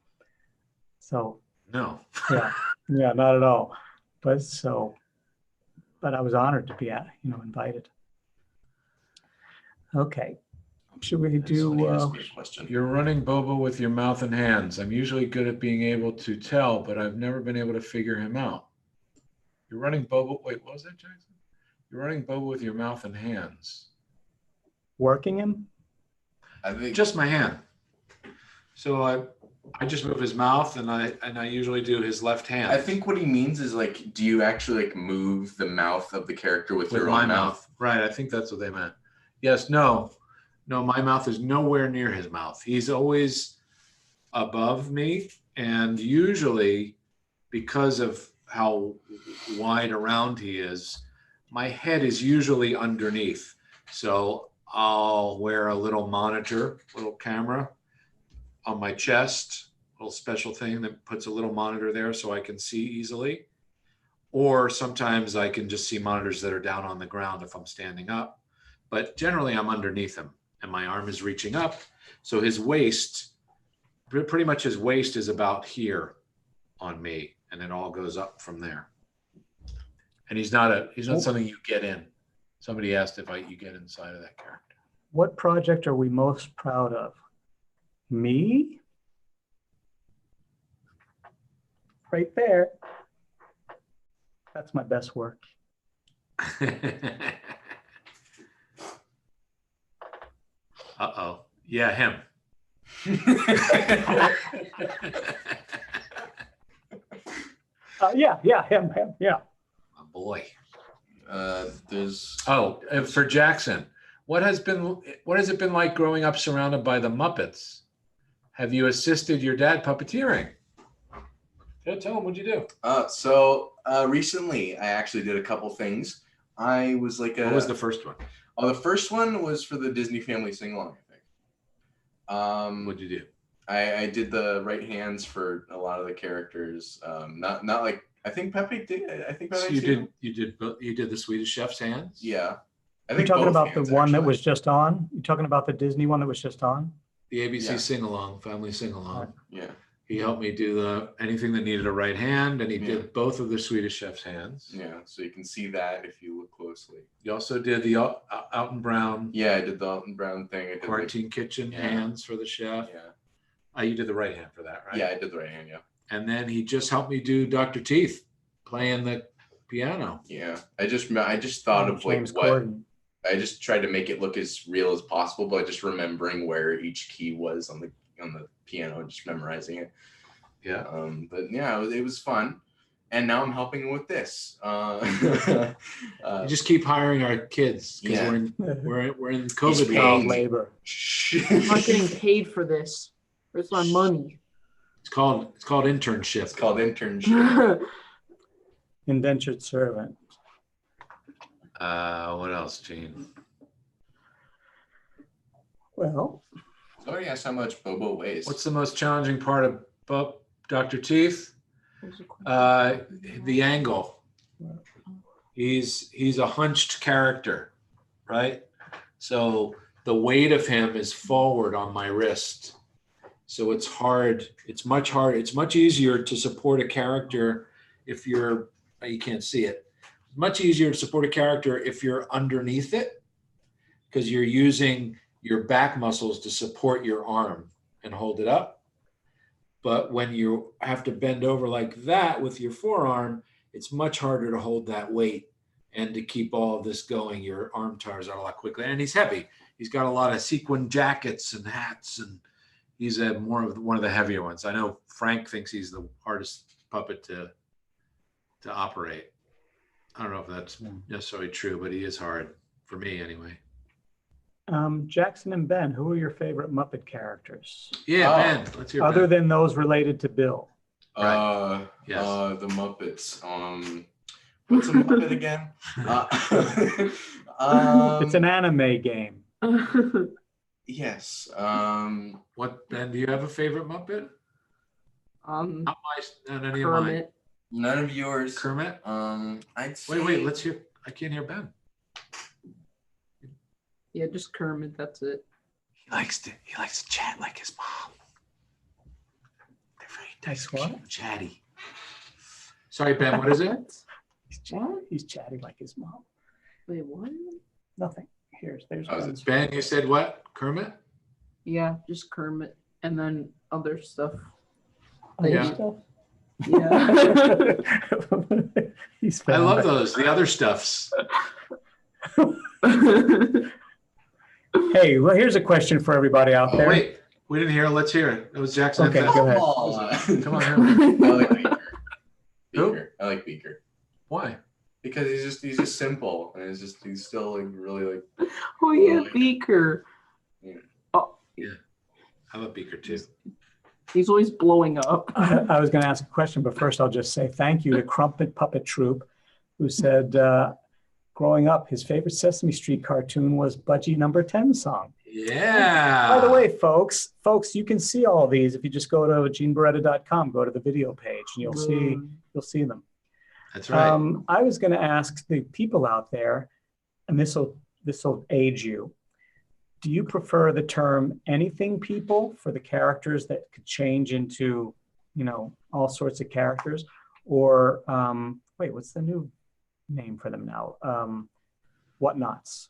So No. yeah, not at all. But I was honored to be invited. Okay, should we Somebody do? asked me a question. You're running Bobo with your mouth and hands. I'm usually good at being able to tell, but I've never been able to figure him out. You're running Bobo. Wait, what was that, Jackson? You're running Bobo with your mouth and hands. Working him? I think Just my hand. So I just move his mouth, and I usually do his left hand. I think what he means is like, do you actually like move the mouth of the character with your my own mouth? Right. I think that's what they meant. Yes. No. My mouth is nowhere near his mouth. He's always above me, and usually because of how wide around he is, my head is usually underneath. So I'll wear a little monitor, little camera on my chest, a little special thing that puts a little monitor there so I can see easily. Or sometimes I can just see monitors that are down on the ground if I'm standing up. But generally I'm underneath him and my arm is reaching up. So his waist, pretty much his waist is about here on me, and it all goes up from there. And he's not something you get in. Somebody asked if you get inside of that character. What project are we most proud of? Me? Right there. That's my best work. Uh-oh. Yeah, him. Yeah, him, yeah. Oh, boy. There's For Jackson, what has it been like growing up surrounded by the Muppets? Have you assisted your dad puppeteering? Tell him, what'd you do? So recently I actually did a couple things. I was like What was the first one? the first one was for the Disney Family Sing-Along, I think. What'd you do? I did the right hands for a lot of the characters. Not like I think Pepe did. I think Pepe So you did the Swedish Chef's hands? Yeah. I You're think talking both about the hands, one that actually. was just on? You're talking about the Disney one that was just on? The ABC Yeah. sing-along, family sing-along. Yeah. He helped me do anything that needed a right hand, and he Yeah. did both of the Swedish Chef's hands. Yeah. So you can see that if you look closely. You also did the Alton Brown Yeah, I did the Alton Brown thing. I did quarantine kitchen Yeah. hands for the chef. Yeah. You did the right hand for that, right? Yeah, I did the right hand. Yeah. And then he just helped me do Dr. Teeth, playing the piano. Yeah. I just thought of James like what Corden. I just tried to make it look as real as possible, but just remembering where each key was on the piano and just memorizing it. Yeah. But yeah, it was fun. and now I'm helping with this. You just keep hiring our kids because Yeah. we're in He's COVID paying Child world. me. labor. I'm not getting paid for this. Where's my money? It's called internship. It's called internship. Indentured servant. What else, Gene? Well, Somebody asked how much Bobo weighs. What's the most challenging part of Dr. Teeth? The angle. He's a hunched character, right? So the weight of him is forward on my wrist. So it's hard. It's much harder. It's much easier to support a character if you can't see it. It's much easier to support a character if you're underneath it because you're using your back muscles to support your arm and hold it up. But when you have to bend over like that with your forearm, it's much harder to hold that weight and to keep all of this going. Your arm tires out a lot quickly. And he's heavy. He's got a lot of sequin jackets and hats, and he's one of the heavier ones. I know Frank thinks he's the hardest puppet to operate. I don't know if that's necessarily true, but he is hard for me anyway. Jackson and Ben, who are your favorite Muppet characters? Yeah, Ben. Let's hear Other Ben. than those related to Bill. Right. Yes. The Muppets. What's a Muppet again? It's an anime game. Yes. What, Ben? Do you have a favorite Muppet? Not any of mine. Kermit. None of yours. Kermit. I'd say. Wait. Let's hear. I can't hear Ben. Yeah, just Kermit. That's it. He likes to chat like his mom. They're very nice, What? cute, chatty. Sorry, Ben. What is it? He's chatty like his mom. Wait, what? Nothing. There's it's Ben, you said what? Kermit? Yeah, just Kermit, and then other stuff. other Yeah. stuff. Yeah. He's I love found those. The other stuffs. it. Hey, well, here's a question for everybody out Oh, there. wait. We didn't hear it. Let's hear it. It was Jackson. Okay, and Ben. go ahead. Come on. I like Beaker. Who? Beaker. I like Beaker Why? because he's just simple and he's still like really like. Oh yeah, Beaker. Yeah. Oh, I love Beaker too. he's always blowing up. I was going to ask a question, but first I'll just say thank you to Crumpet Puppet Troop, who said growing up, his favorite Sesame Street cartoon was Budgie Number 10 song. Yeah. By the way, folks, you can see all these if you just go to genebarretta.com, go to the video page, and you'll see them. That's right. I was going to ask the people out there, and this will age you. Do you prefer the term anything people for the characters that could change into, all sorts of characters? Or, wait, what's the new name for them now? Whatnots.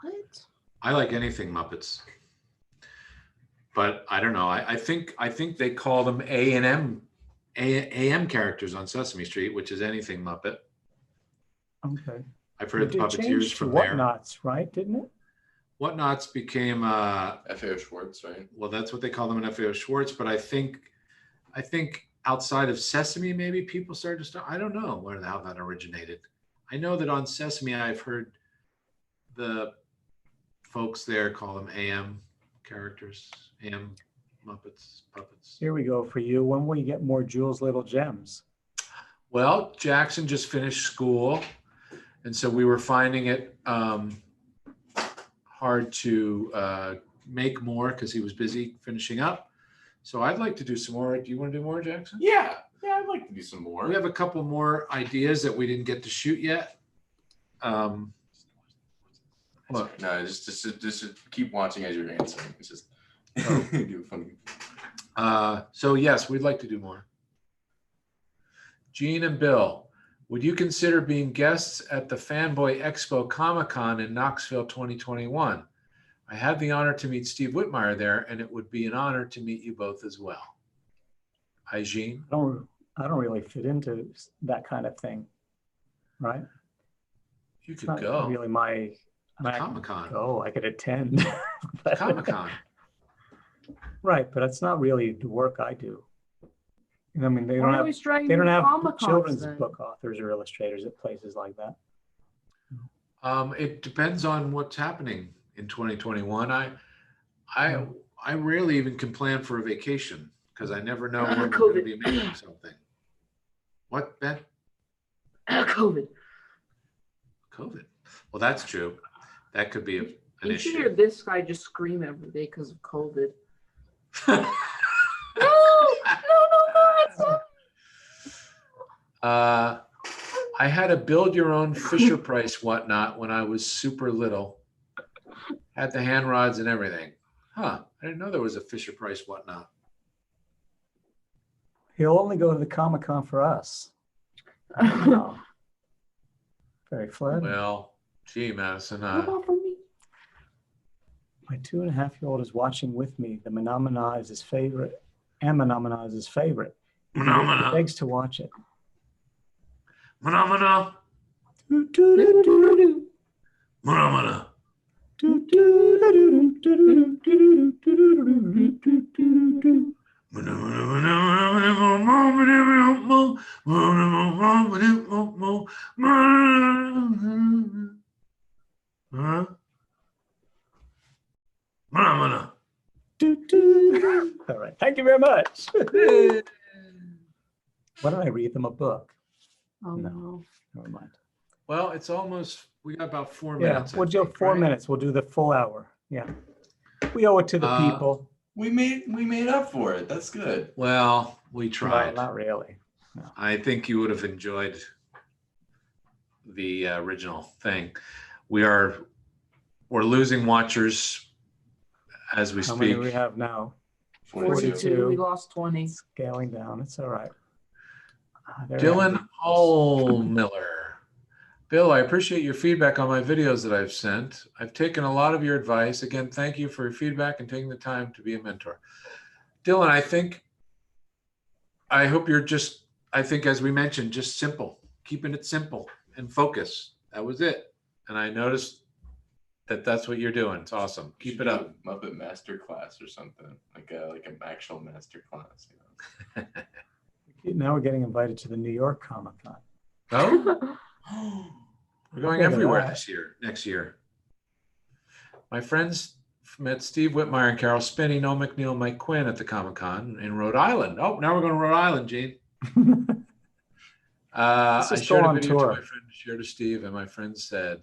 What? I like anything Muppets. But I don't know. I think they call them AM characters on Sesame Street, which is anything Muppet. Okay. I've heard the It Puppeteers changed from to there. Whatnots, right? Didn't it? Whatnots became FAO Schwartz, right? well, that's what they call them in FAO Schwartz. But I think outside of Sesame, maybe people started to start. I don't know how that originated. I know that on Sesame, I've heard the folks there call them AM characters, AM Muppets, puppets. Here we go for you. When will you get more Jules Little Gems? Well, Jackson just finished school, and so we were finding it hard to make more because he was busy finishing up. So I'd like to do some more. Do you want to do more, Jackson? Yeah, I'd like to do some more. We have a couple more ideas that we didn't get to shoot yet. Look, No, just keep watching as you're answering. It's just do funny. so yes, we'd like to do more. Gene and Bill, would you consider being guests at the Fanboy Expo Comic-Con in Knoxville 2021? I had the honor to meet Steve Whitmire there, and it would be an honor to meet you both as well. Hi, Gene. I don't really fit into that kind of thing, right? You It's could not go. really my Comic-Con. I could attend. But- Comic-Con. Right, but it's not really the work I do. I mean, they Why don't are have we striking they don't have Comic-Cons children's then? book authors or illustrators at places like that. It depends on what's happening in 2021. I rarely even can plan for a vacation because I never know when we're going to be making something. What, Ben? COVID. COVID. Well, that's true. That could be an You should hear issue. this guy just scream every day because of COVID. I had a build your own Fisher Price whatnot when I was super little. Had the hand rods and everything. Huh. I didn't know there was a Fisher Price whatnot. He'll only go to the Comic-Con for us. Oh. Very flattering. Well, gee, Madison. What about for me? My 2.5-year-old is watching with me. The Phenomena is his favorite. And Phenomena is his favorite. He begs to watch it. Phenomena. Phenomena. All right. Thank you very much. Why don't I read them a book? Oh No. no. Never mind. Well, it's almost, we got about 4 Yeah, minutes. I we'll do think, 4 right? minutes. We'll do the full hour. Yeah. We owe it to the people. We made up for it. That's good. Well, we No, tried. not really. I think you would have enjoyed the original thing. We're losing watchers as we How many speak. do we have now? 42. We lost 20. Scaling down. It's all right. They're Dylan Allmiller. Bill, I appreciate your feedback on my videos that I've sent. I've taken a lot of your advice. Again, thank you for your feedback and taking the time to be a mentor. Dylan, I hope you're just, I think as we mentioned, just simple, keeping it simple and focus. That was it. And I noticed that that's what you're doing. It's awesome. Keep it up. Muppet master class or something, like an actual master class. You know? Now we're getting invited to the New York Comic-Con. Oh, we're going Look at everywhere that. next year. My friends met Steve Whitmire and Carol Spinney, Noel McNeil, Mike Quinn at the Comic-Con in Rhode Island. Oh, now we're going to Rhode Island, Gene. I just shared go a on video tour. to my friend, shared to Steve, and my friend said,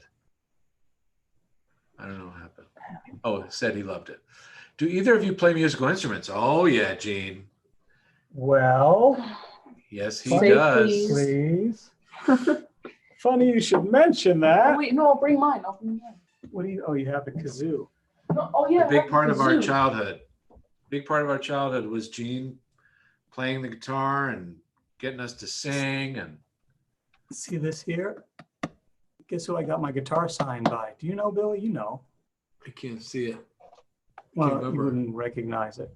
I don't know what happened. Oh, said he loved it. Do either of you play musical instruments? Oh, yeah, Gene. Well, Yes, he Say does. please. Funny you should mention that. Oh, wait, no, I'll bring mine. I'll bring mine. What do you? Oh, you have a kazoo. No, oh yeah. A big part of our kazoo. childhood. Big part of our childhood was Gene playing the guitar and getting us to sing. And See this here? Guess who I got my guitar signed by? Do you know, Billy? You know. I can't see it. Well, you remember. wouldn't recognize it.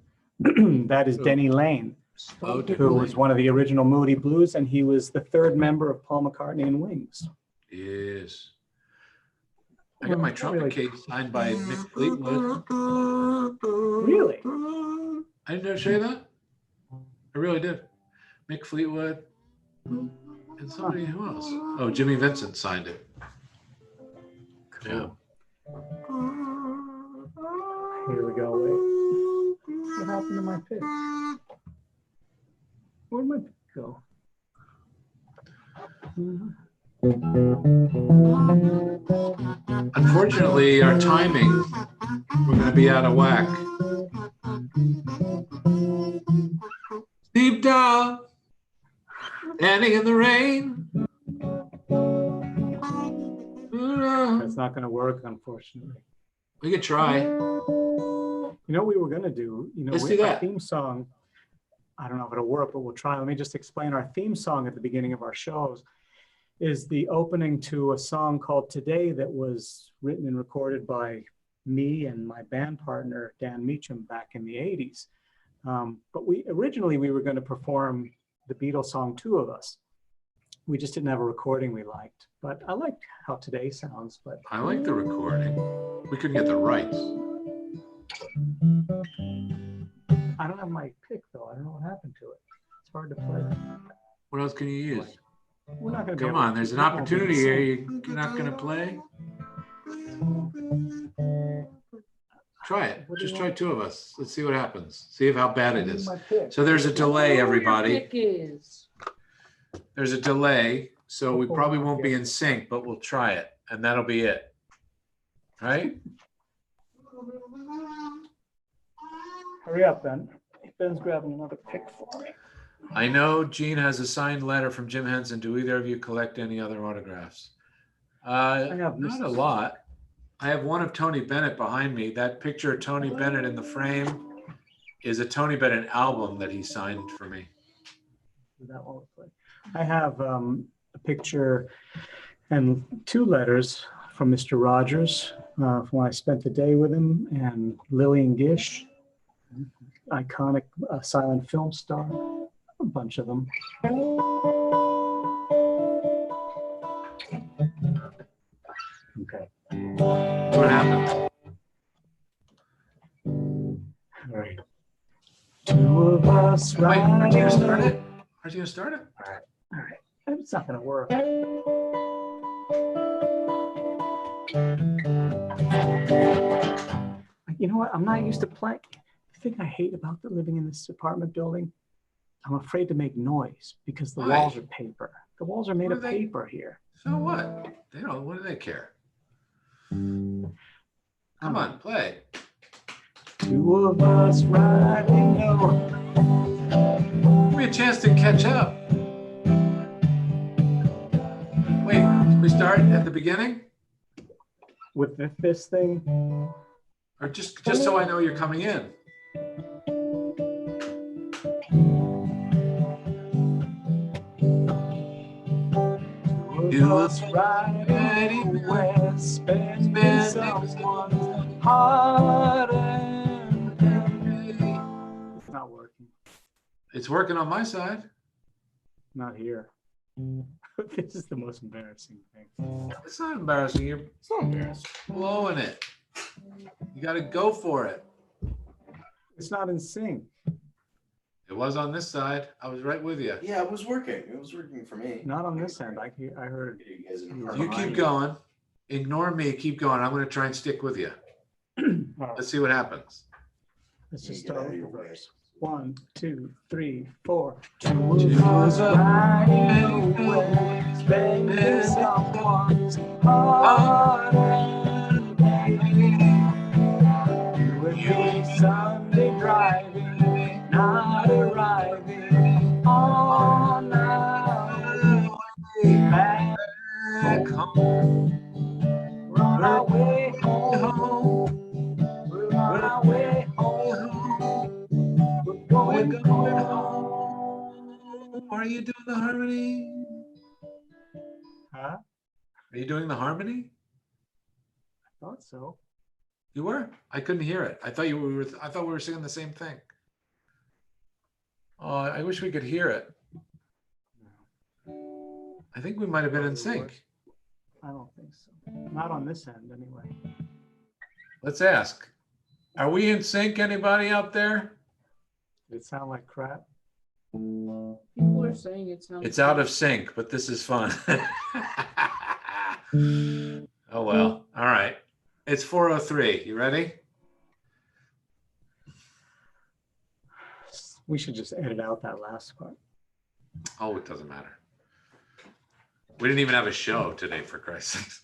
That is Who? Denny Lane, Oh, who was one of the original Moody Blues, and he was the third member of Paul McCartney and Wings. Yes. I got my Well, trumpet really- case signed by Mick Fleetwood. Really? I didn't show you that? I really did. Mick Fleetwood and somebody who else? Oh, Jimmy Vincent signed it. Yeah. Here we go. Wait. What happened to my pick? Where'd my pick go? Unfortunately, our timing, we're going to be out of whack. Deep down, standing in the rain. That's not going to work, unfortunately. We could try. You know what we were going to do? You know, Let's do our that. theme song, I don't know if it'll work, but we'll try. Let me just explain. Our theme song at the beginning of our shows is the opening to a song called Today that was written and recorded by me and my band partner, Dan Meacham, back in the 80s. But originally we were going to perform the Beatles song, Two of Us. We just didn't have a recording we liked. But I liked how Today sounds. But I like the recording. We couldn't get the rights. I don't have my pick, though. I don't know what happened to it. It's hard to play. What else can you use? We're not going to be Come able on, to- there's an we won't be opportunity able to here. sing. You're not gonna play? Try it. What do you Just try want? 2 of us. Let's see what happens. See how bad it I need is. my pick. So there's a delay, Your everybody. pick is. There's a delay, so we probably won't be in sync, but we'll try it, and that'll be it. Right? Hurry up, Ben. Ben's grabbing another pick for me. I know Gene has a signed letter from Jim Henson. Do either of you collect any other autographs? have Not a this. lot. I have one of Tony Bennett behind me. That picture of Tony Bennett in the frame is a Tony Bennett album that he signed for me. That one will play. I have a picture and 2 letters from Mr. Rogers from when I spent the day with him, and Lillian Gish, iconic silent film star, a bunch of them. Okay. What happened? All right. 2 of us. Wait, aren't you gonna start riding- it? Aren't you gonna start it? All right. It's not going to work. You know what? I'm not used to playing. The thing I hate about living in this apartment building, I'm afraid to make noise because the Why? walls are paper. The walls are made What of are they- paper here. So what? They don't. What do they care? Come on, play. 2 of us riding low. Give me a chance to catch up. Wait, we start at the beginning, With this thing. or just so I know you're coming in. Two of us riding west, spending someone's heart and pain. It's not working. It's working on my side. Not here. This is the most embarrassing thing. It's not embarrassing. You're It's not embarrassing. blowing it. You got to go for it. It's not in sync. It was on this side. I was right with you. Yeah, it was working. It was working for me. Not on this end. I heard. You guys in You You keep going. Ignore me. Keep going. I'm going to try and stick with you. All right, Let's see what happens. let's just Get out start of with your the way. verse. 1, 2, 3, 4. Two of us riding away, spending someone's heart and pain. You and me Sunday driving, not arriving on our way back home. on our way home. We're on our way home. We're going home. Are you doing the harmony? Huh? Are you doing the harmony? I thought so. You were? I couldn't hear it. I thought I thought we were singing the same thing. Oh, I wish we could hear it. I think we might have been in sync. I don't think so. Not on this end, anyway. Let's ask. Are we in sync? Anybody out there? Did it sound like crap? People are saying it sounds. It's out of sync, but this is fun. Oh well. All right. It's 4:03. You ready? We should just edit out that last part. Oh, it doesn't matter. We didn't even have a show today, for Christ's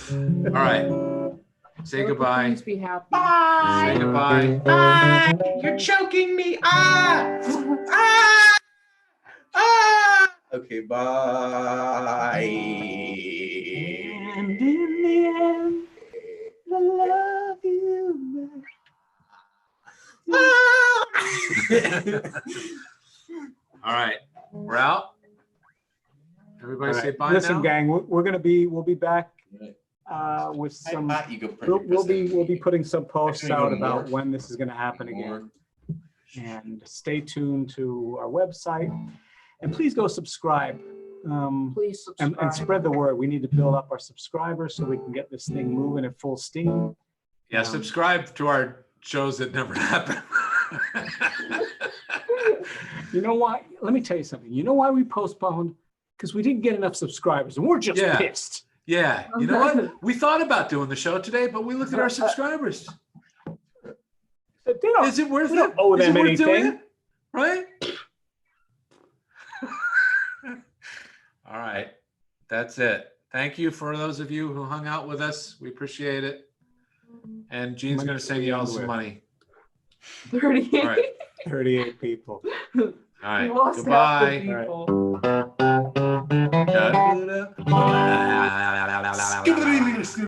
sake. All right. Say goodbye. Please be happy. Say goodbye. Ah, you're choking me. Ah, ah, ah. Okay, bye. And in the end, I love you. All right. We're out. Everybody say bye Listen, now. gang, we'll be back with some. You go print We'll be putting some posts Actually, out go about more. when this is going to happen again. And stay tuned to our website, and please go subscribe. Please subscribe. And spread the word. We need to build up our subscribers so we can get this thing moving at full steam. Yeah, subscribe to our shows that never happen. You know why? Let me tell you something. You know why we postponed? Because we didn't get enough subscribers, and we're just Yeah. pissed. Yeah, you know what? We thought about doing the show today, but we looked at our subscribers. They don't, Is it worth we don't it? owe Is it them worth doing anything. it? Right? All right. That's it. Thank you for those of you who hung out with us. We appreciate it. And Gene's going to send you all some money. 38. All right. 38 people. All right. We lost Goodbye. half the people. All right. Da-da-da.